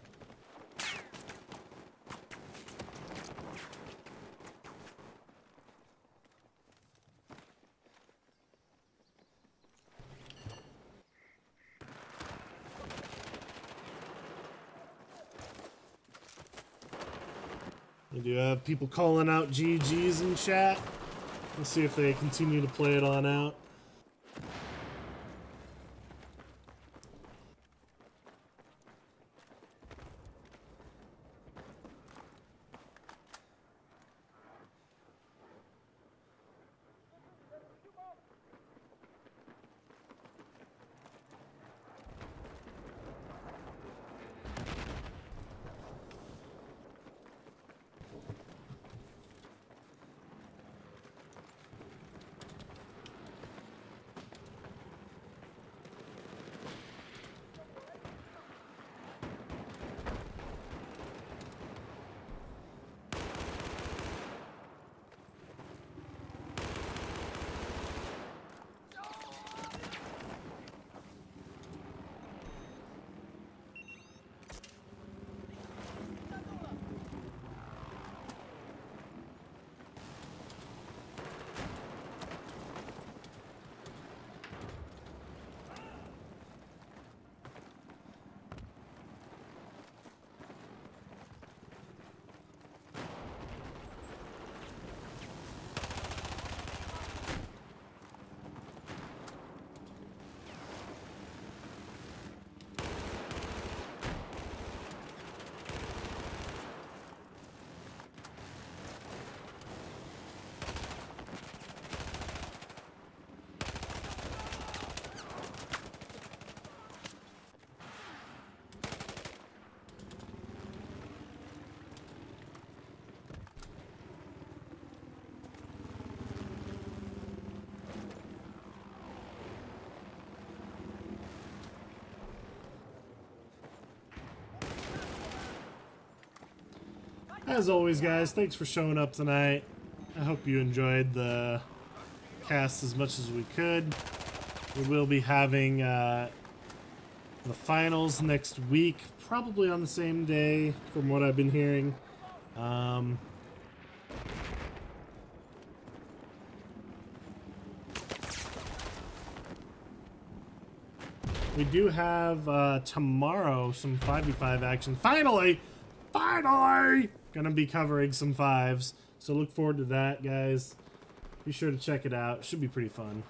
We do have people calling out GGs in chat. Let's see if they continue to play it on out. As always, guys, thanks for showing up tonight. I hope you enjoyed the cast as much as we could. We will be having the finals next week, probably on the same day, from what I've been hearing. We do have tomorrow some 5v5 action. Finally! Gonna be covering some fives, so look forward to that, guys. Be sure to check it out. Should be pretty fun.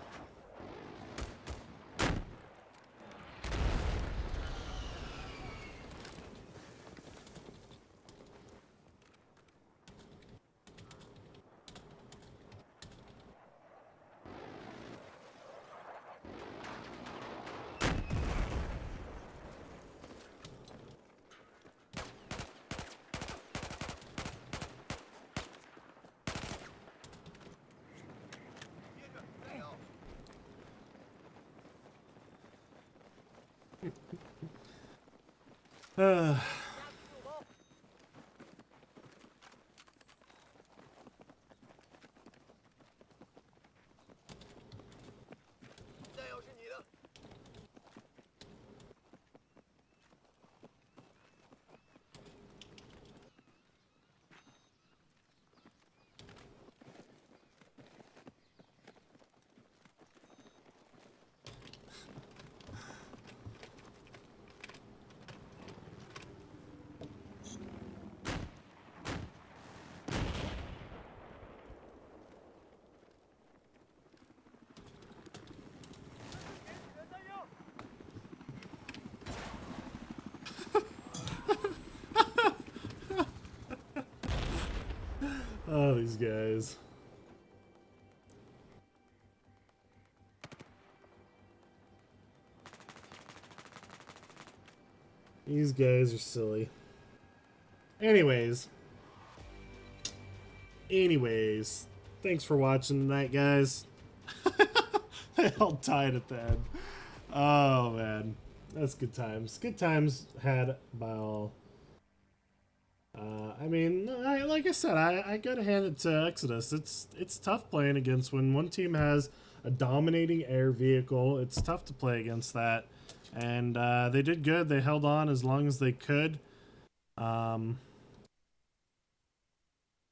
these guys. These guys are silly. Anyways, thanks for watching tonight, guys. They all died at the end. Oh man, that's good times. Good times had by all. I mean, like I said, I gotta hand it to Exodus. It's tough playing against when one team has a dominating air vehicle. It's tough to play against that, and they did good. They held on as long as they could.